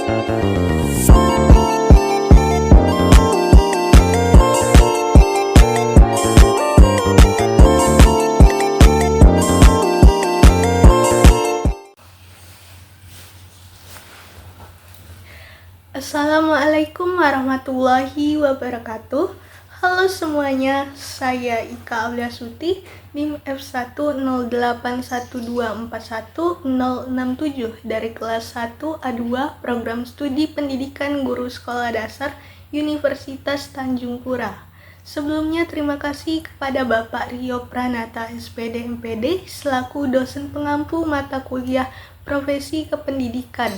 Assalamualaikum warahmatullahi wabarakatuh. Halo semuanya, saya Ika Auliasuti, NIM F10812410067 dari kelas 1A2 Program Studi Pendidikan Guru Sekolah Dasar Universitas Tanjung Pura. Sebelumnya terima kasih kepada Bapak Rio Pranata SPD MPD selaku dosen pengampu mata kuliah Profesi Kependidikan.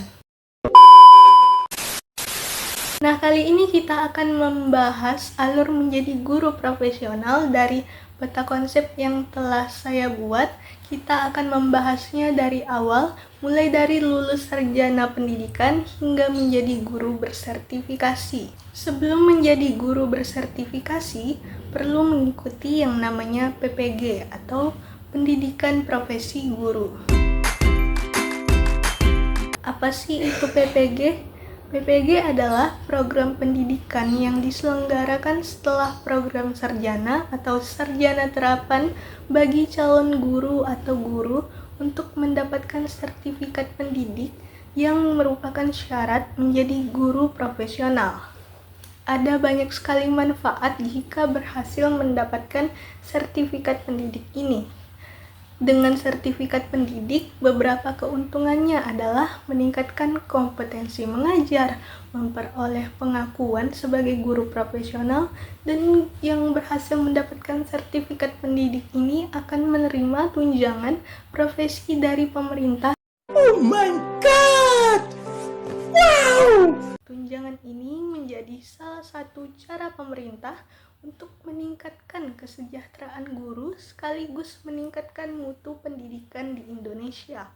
Nah, kali ini kita akan membahas alur menjadi guru profesional dari peta konsep yang telah saya buat. Kita akan membahasnya dari awal, mulai dari lulus sarjana pendidikan hingga menjadi guru bersertifikasi. Sebelum menjadi guru bersertifikasi, perlu mengikuti yang namanya PPG atau Pendidikan Profesi Guru. Apa sih itu PPG? PPG adalah program pendidikan yang diselenggarakan setelah program sarjana atau sarjana terapan bagi calon guru atau guru untuk mendapatkan sertifikat pendidik yang merupakan syarat menjadi guru profesional. Ada banyak sekali manfaat jika berhasil mendapatkan sertifikat pendidik ini. Dengan sertifikat pendidik, beberapa keuntungannya adalah meningkatkan kompetensi mengajar, memperoleh pengakuan sebagai guru profesional, dan yang berhasil mendapatkan sertifikat pendidik ini akan menerima tunjangan profesi dari pemerintah. Oh my God! Wow! Tunjangan ini menjadi salah satu cara pemerintah untuk meningkatkan kesejahteraan guru sekaligus meningkatkan mutu pendidikan di Indonesia.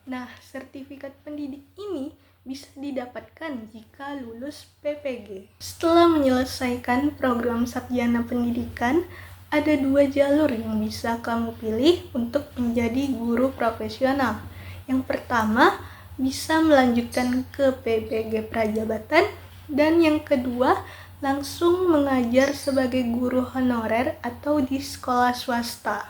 Nah, sertifikat pendidik ini bisa didapatkan jika lulus PPG. Setelah menyelesaikan program sarjana pendidikan, ada 2 jalur yang bisa kamu pilih untuk menjadi guru profesional. Yang pertama, bisa melanjutkan ke PPG Prajabatan, dan yang kedua, langsung mengajar sebagai guru honorer atau di sekolah swasta.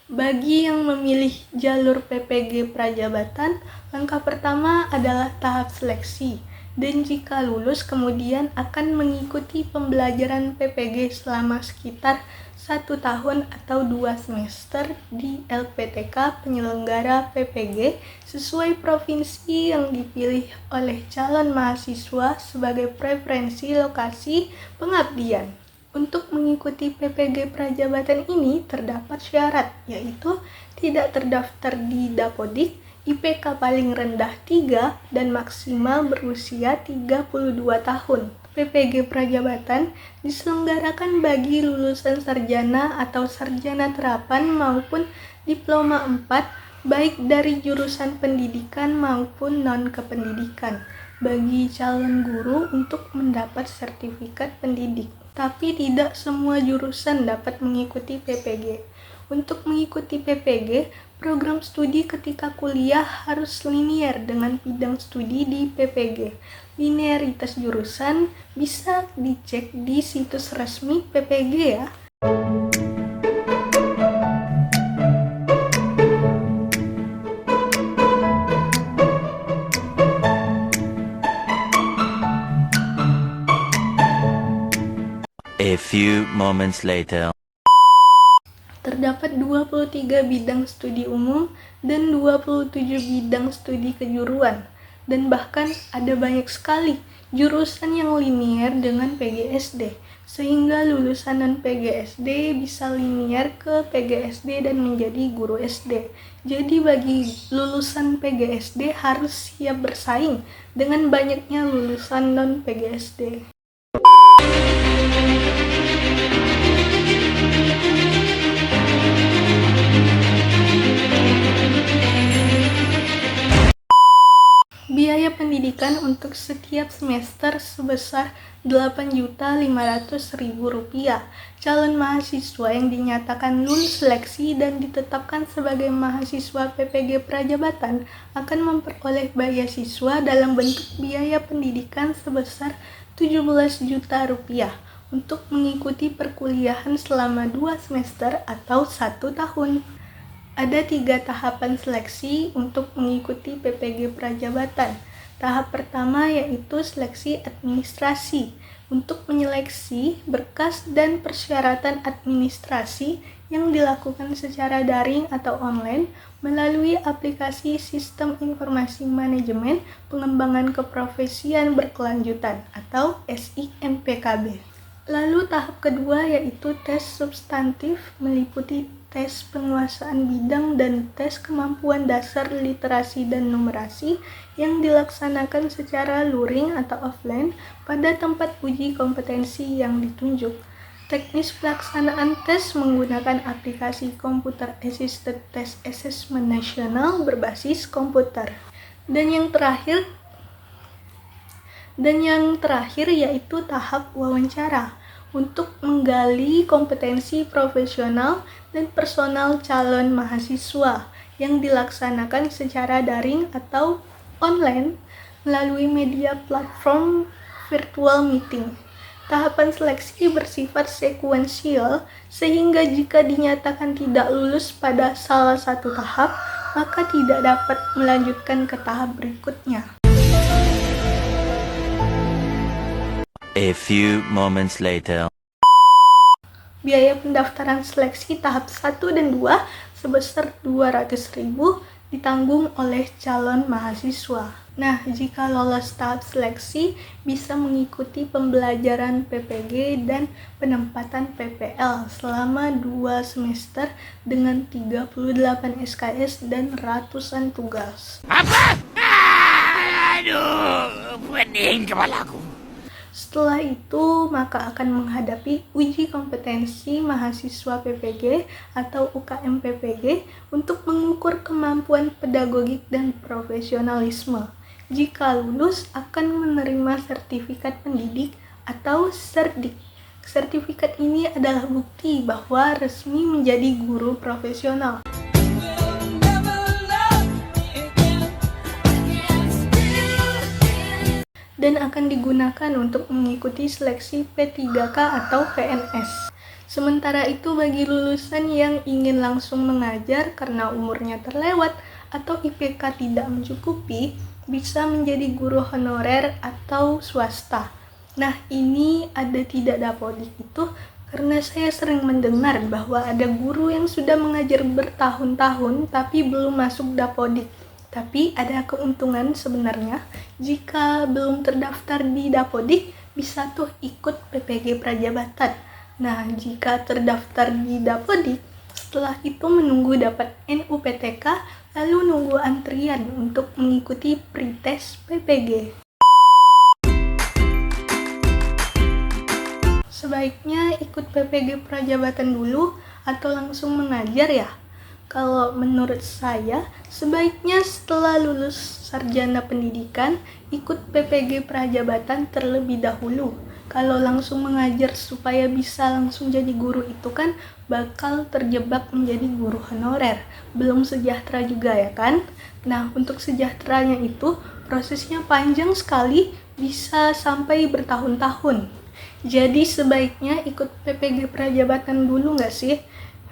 Bagi yang memilih jalur PPG Prajabatan, langkah pertama adalah tahap seleksi, dan jika lulus kemudian akan mengikuti pembelajaran PPG selama sekitar 1 tahun atau 2 semester di LPTK penyelenggara PPG sesuai provinsi yang dipilih oleh calon mahasiswa sebagai preferensi lokasi pengabdian. Untuk mengikuti PPG Prajabatan ini terdapat syarat, yaitu tidak terdaftar di Dapodik, IPK paling rendah 3, dan maksimal berusia 32 tahun. PPG Prajabatan diselenggarakan bagi lulusan sarjana atau sarjana terapan maupun diploma 4, baik dari jurusan pendidikan maupun non-kependidikan, bagi calon guru untuk mendapat sertifikat pendidik. Tapi tidak semua jurusan dapat mengikuti PPG. Untuk mengikuti PPG, program studi ketika kuliah harus linier dengan bidang studi di PPG. Linearitas jurusan bisa dicek di situs resmi PPG ya. A few moments later. Terdapat 23 bidang studi umum dan 27 bidang studi kejuruan. Dan bahkan ada banyak sekali jurusan yang linier dengan PGSD, sehingga lulusan non-PGSD bisa linier ke PGSD dan menjadi guru SD. Jadi bagi lulusan PGSD harus siap bersaing dengan banyaknya lulusan non-PGSD. Biaya pendidikan untuk setiap semester sebesar Rp8.500.000. Calon mahasiswa yang dinyatakan lulus seleksi dan ditetapkan sebagai mahasiswa PPG Prajabatan akan memperoleh beasiswa dalam bentuk biaya pendidikan sebesar Rp17 juta untuk mengikuti perkuliahan selama 2 semester atau 1 tahun. Ada 3 tahapan seleksi untuk mengikuti PPG Prajabatan. Tahap pertama yaitu seleksi administrasi, untuk menyeleksi berkas dan persyaratan administrasi yang dilakukan secara daring atau online melalui aplikasi Sistem Informasi Manajemen Pengembangan Keprofesian Berkelanjutan atau SIMPKB. Lalu tahap kedua yaitu tes substantif, meliputi tes penguasaan bidang dan tes kemampuan dasar literasi dan numerasi yang dilaksanakan secara luring atau offline pada tempat uji kompetensi yang ditunjuk. Teknis pelaksanaan tes menggunakan aplikasi Computer Assisted Test Assessment Nasional berbasis komputer. Dan yang terakhir yaitu tahap wawancara untuk menggali kompetensi profesional dan personal calon mahasiswa yang dilaksanakan secara daring atau online melalui media platform virtual meeting. Tahapan seleksi bersifat sekuensial sehingga jika dinyatakan tidak lulus pada salah satu tahap, maka tidak dapat melanjutkan ke tahap berikutnya. A few moments later. Biaya pendaftaran seleksi tahap 1 dan 2 sebesar Rp200.000 ditanggung oleh calon mahasiswa. Nah, jika lolos tahap seleksi, bisa mengikuti pembelajaran PPG dan penempatan PPL selama 2 semester dengan 38 SKS dan ratusan tugas. Apa? Aduh, pening kepalaku. Setelah itu, maka akan menghadapi uji kompetensi mahasiswa PPG atau UKM PPG untuk mengukur kemampuan pedagogik dan profesionalisme. Jika lulus, akan menerima sertifikat pendidik atau serdik. Sertifikat ini adalah bukti bahwa resmi menjadi guru profesional. Dan akan digunakan untuk mengikuti seleksi P3K atau PNS. Sementara itu bagi lulusan yang ingin langsung mengajar karena umurnya terlewat atau IPK tidak mencukupi, bisa menjadi guru honorer atau swasta. Nah, ini ada tidak dapodik itu karena saya sering mendengar bahwa ada guru yang sudah mengajar bertahun-tahun tapi belum masuk dapodik. Tapi ada keuntungan sebenarnya, jika belum terdaftar di dapodik, bisa tuh ikut PPG Prajabatan. Nah, jika terdaftar di dapodik, setelah itu menunggu dapat NUPTK, lalu nunggu antrian untuk mengikuti pretest PPG. Sebaiknya ikut PPG Prajabatan dulu atau langsung mengajar ya? Kalau menurut saya, sebaiknya setelah lulus sarjana pendidikan, ikut PPG Prajabatan terlebih dahulu. Kalau langsung mengajar supaya bisa langsung jadi guru itu kan bakal terjebak menjadi guru honorer. Belum sejahtera juga ya kan? Nah, untuk sejahteranya itu prosesnya panjang sekali, bisa sampai bertahun-tahun. Jadi sebaiknya ikut PPG Prajabatan dulu nggak sih?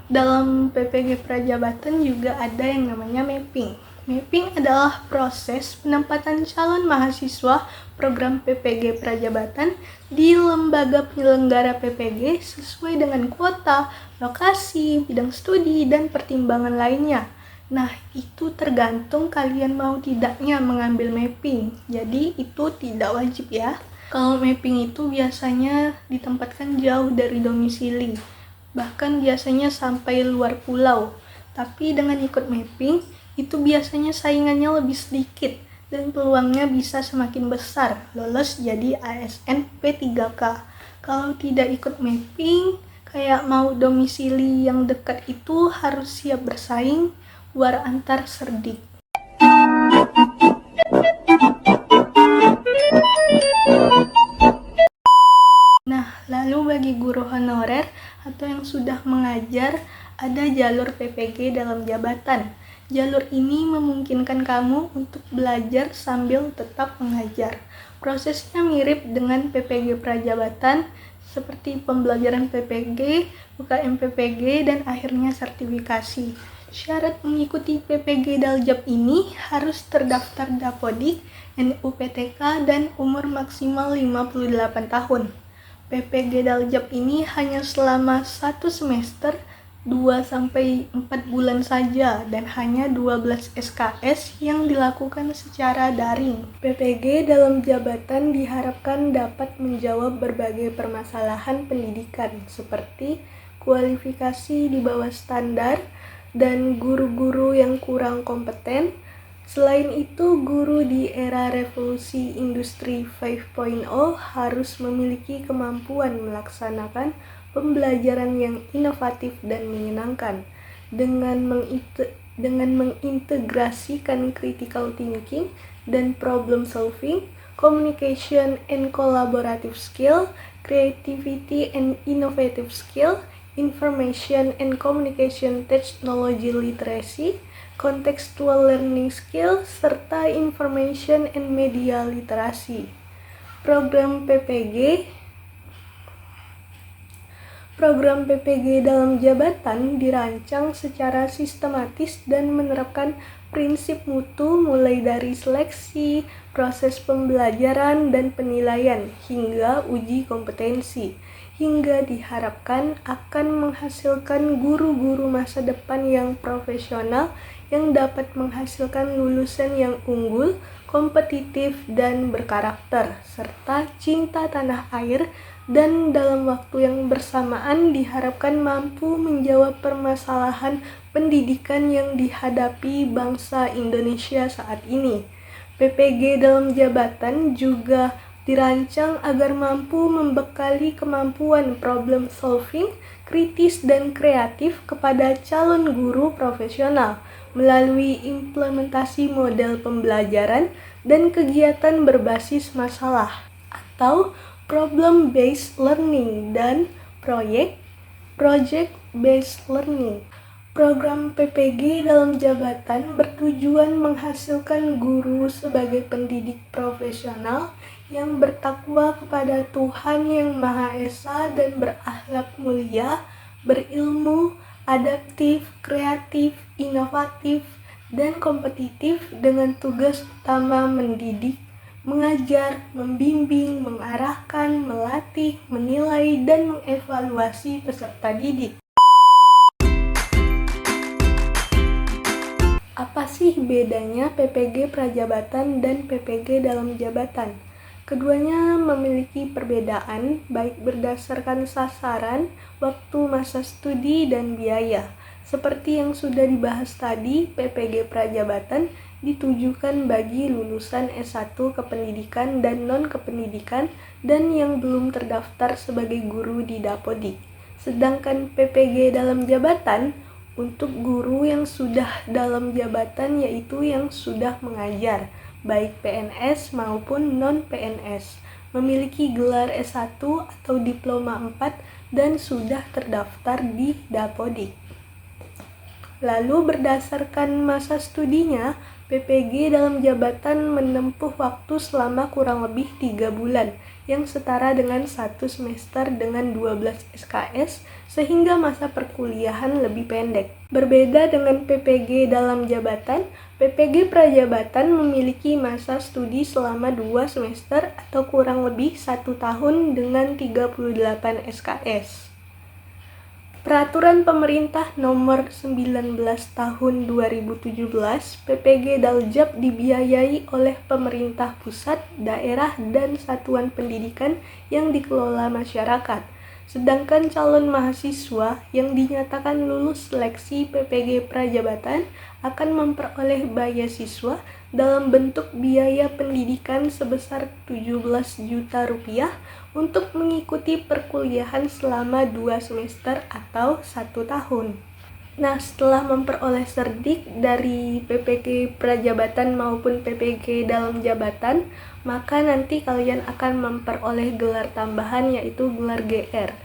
Dalam PPG Prajabatan juga ada yang namanya mapping. Mapping adalah proses penempatan calon mahasiswa program PPG Prajabatan di lembaga penyelenggara PPG sesuai dengan kuota, lokasi, bidang studi, dan pertimbangan lainnya. Nah, itu tergantung kalian mau tidaknya mengambil mapping. Jadi, itu tidak wajib ya. Kalau mapping itu biasanya ditempatkan jauh dari domisili. Bahkan biasanya sampai luar pulau. Tapi dengan ikut mapping, itu biasanya saingannya lebih sedikit dan peluangnya bisa semakin besar lolos jadi ASN P3K. Kalau tidak ikut mapping, kayak mau domisili yang dekat itu harus siap bersaing war antar serdik. ada jalur PPG dalam jabatan. Jalur ini memungkinkan kamu untuk belajar sambil tetap mengajar. Prosesnya mirip dengan PPG prajabatan, seperti pembelajaran PPG, UKM PPG, dan akhirnya sertifikasi. Syarat mengikuti PPG Daljab ini harus terdaftar Dapodik, NUPTK, dan umur maksimal 58 tahun. PPG Daljab ini hanya selama 1 semester, 2-4 bulan saja, dan hanya 12 SKS yang dilakukan secara daring. PPG dalam jabatan diharapkan dapat menjawab berbagai permasalahan pendidikan, seperti kualifikasi di bawah standar, dan guru-guru yang kurang kompeten. Selain itu, guru di era revolusi industri 5.0 harus memiliki kemampuan melaksanakan pembelajaran yang inovatif dan menyenangkan dengan mengintegrasikan critical thinking dan problem solving, communication and collaborative skill, creativity and innovative skill, information and communication technology literacy, contextual learning skill, serta information and media literasi. Program PPG dalam jabatan dirancang secara sistematis dan menerapkan prinsip mutu mulai dari seleksi, proses pembelajaran dan penilaian, hingga uji kompetensi, hingga diharapkan akan menghasilkan guru-guru masa depan yang profesional yang dapat menghasilkan lulusan yang unggul, kompetitif, dan berkarakter, serta cinta tanah air, dan dalam waktu yang bersamaan diharapkan mampu menjawab permasalahan pendidikan yang dihadapi bangsa Indonesia saat ini. PPG dalam jabatan juga dirancang agar mampu membekali kemampuan problem solving, kritis dan kreatif kepada calon guru profesional melalui implementasi model pembelajaran dan kegiatan berbasis masalah atau problem based learning dan project based learning. Program PPG dalam jabatan bertujuan menghasilkan guru sebagai pendidik profesional yang bertakwa kepada Tuhan Yang Maha Esa dan berakhlak mulia, berilmu, adaptif, kreatif, inovatif, dan kompetitif dengan tugas utama mendidik, mengajar, membimbing, mengarahkan, melatih, menilai, dan mengevaluasi peserta didik. Apa sih bedanya PPG prajabatan dan PPG dalam jabatan? Keduanya memiliki perbedaan baik berdasarkan sasaran, waktu masa studi, dan biaya. Seperti yang sudah dibahas tadi, PPG prajabatan ditujukan bagi lulusan S1 kependidikan dan non-kependidikan dan yang belum terdaftar sebagai guru di Dapodik. Sedangkan PPG dalam jabatan untuk guru yang sudah dalam jabatan, yaitu yang sudah mengajar, baik PNS maupun non-PNS, memiliki gelar S1 atau diploma 4 dan sudah terdaftar di Dapodik. Lalu berdasarkan masa studinya, PPG dalam jabatan menempuh waktu selama kurang lebih 3 bulan, yang setara dengan 1 semester dengan 12 SKS, sehingga masa perkuliahan lebih pendek. Berbeda dengan PPG dalam jabatan, PPG prajabatan memiliki masa studi selama 2 semester atau kurang lebih 1 tahun dengan 38 SKS. Peraturan Pemerintah Nomor 19 Tahun 2017, PPG Daljab dibiayai oleh pemerintah pusat, daerah, dan satuan pendidikan yang dikelola masyarakat. Sedangkan calon mahasiswa yang dinyatakan lulus seleksi PPG prajabatan akan memperoleh beasiswa dalam bentuk biaya pendidikan sebesar 17 juta rupiah untuk mengikuti perkuliahan selama 2 semester atau 1 tahun. Nah, setelah memperoleh serdik dari PPG prajabatan maupun PPG dalam jabatan, maka nanti kalian akan memperoleh gelar tambahan, yaitu gelar GR.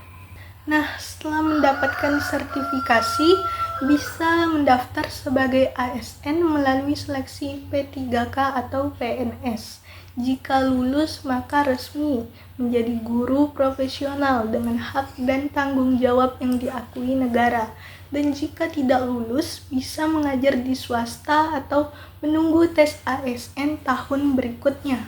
Nah, setelah mendapatkan sertifikasi, bisa mendaftar sebagai ASN melalui seleksi P3K atau PNS. Jika lulus, maka resmi menjadi guru profesional dengan hak dan tanggung jawab yang diakui negara. Dan jika tidak lulus, bisa mengajar di swasta atau menunggu tes ASN tahun berikutnya.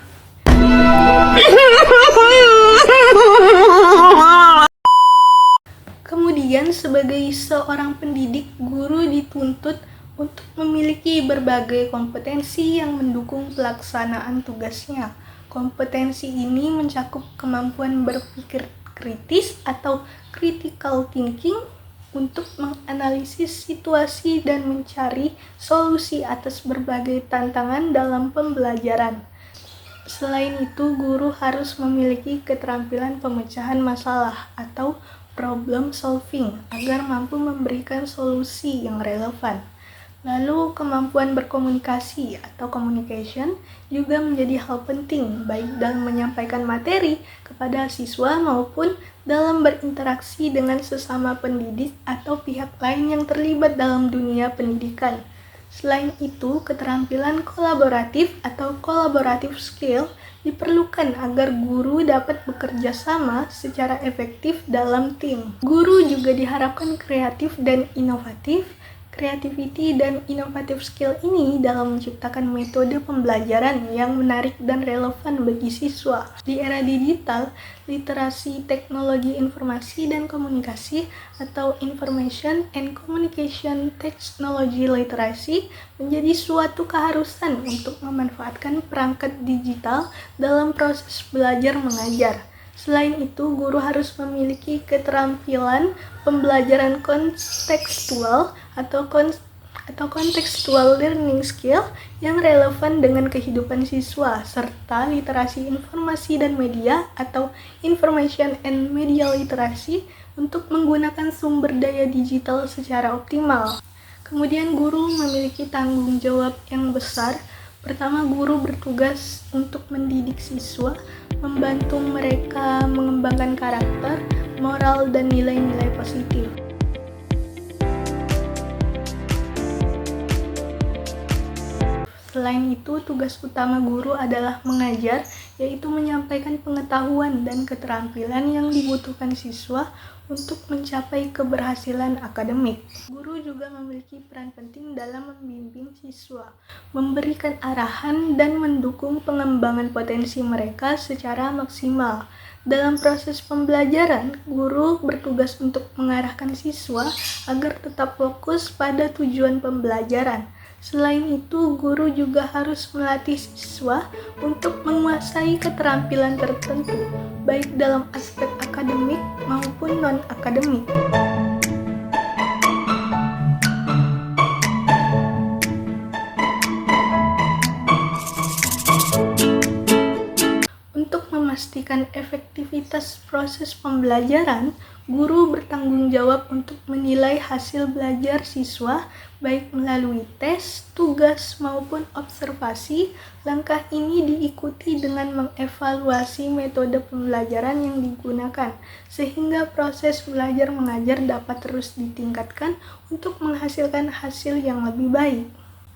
Kemudian, sebagai seorang pendidik, guru dituntut untuk memiliki berbagai kompetensi yang mendukung pelaksanaan tugasnya. Kompetensi ini mencakup kemampuan berpikir kritis atau critical thinking untuk menganalisis situasi dan mencari solusi atas berbagai tantangan dalam pembelajaran. Selain itu, guru harus memiliki keterampilan pemecahan masalah atau problem solving agar mampu memberikan solusi yang relevan. Lalu, kemampuan berkomunikasi atau communication juga menjadi hal penting baik dalam menyampaikan materi kepada siswa maupun dalam berinteraksi dengan sesama pendidik atau pihak lain yang terlibat dalam dunia pendidikan. Selain itu, keterampilan kolaboratif atau collaborative skill diperlukan agar guru dapat bekerja sama secara efektif dalam tim. Guru juga diharapkan kreatif dan inovatif. Creativity dan inovatif skill ini dalam menciptakan metode pembelajaran yang menarik dan relevan bagi siswa. Di era digital, literasi teknologi informasi dan komunikasi atau Information and Communication Technology Literacy menjadi suatu keharusan untuk memanfaatkan perangkat digital dalam proses belajar mengajar. Selain itu, guru harus memiliki keterampilan pembelajaran kontekstual atau contextual learning skill yang relevan dengan kehidupan siswa, serta literasi informasi dan media atau information and media literacy untuk menggunakan sumber daya digital secara optimal. Kemudian, guru memiliki tanggung jawab yang besar. Pertama, guru bertugas untuk mendidik siswa, membantu mereka mengembangkan karakter, moral, dan nilai-nilai positif. Selain itu, tugas utama guru adalah mengajar, yaitu menyampaikan pengetahuan dan keterampilan yang dibutuhkan siswa untuk mencapai keberhasilan akademik. Guru juga memiliki peran penting dalam membimbing siswa, memberikan arahan, dan mendukung pengembangan potensi mereka secara maksimal. Dalam proses pembelajaran, guru bertugas untuk mengarahkan siswa agar tetap fokus pada tujuan pembelajaran. Selain itu, guru juga harus melatih siswa untuk menguasai keterampilan tertentu, baik dalam aspek akademik maupun non-akademik. Untuk memastikan efektivitas proses pembelajaran, guru bertanggung jawab untuk menilai hasil belajar siswa, baik melalui tes, tugas, maupun observasi. Langkah ini diikuti dengan mengevaluasi metode pembelajaran yang digunakan, sehingga proses belajar mengajar dapat terus ditingkatkan untuk menghasilkan hasil yang lebih baik.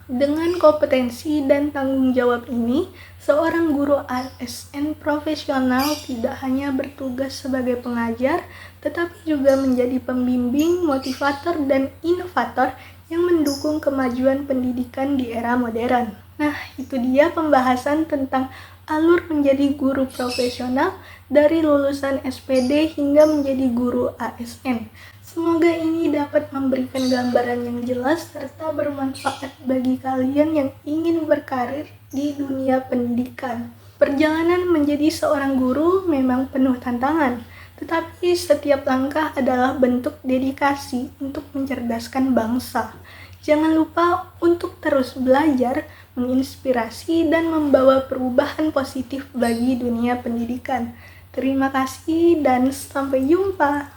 Dengan kompetensi dan tanggung jawab ini, seorang guru ASN profesional tidak hanya bertugas sebagai pengajar, tetapi juga menjadi pembimbing, motivator, dan inovator yang mendukung kemajuan pendidikan di era modern. Nah, itu dia pembahasan tentang alur menjadi guru profesional dari lulusan SPD hingga menjadi guru ASN. Semoga ini dapat memberikan gambaran yang jelas serta bermanfaat bagi kalian yang ingin berkarir di dunia pendidikan. Perjalanan menjadi seorang guru memang penuh tantangan, tetapi setiap langkah adalah bentuk dedikasi untuk mencerdaskan bangsa. Jangan lupa untuk terus belajar, menginspirasi, dan membawa perubahan positif bagi dunia pendidikan. Terima kasih dan sampai jumpa.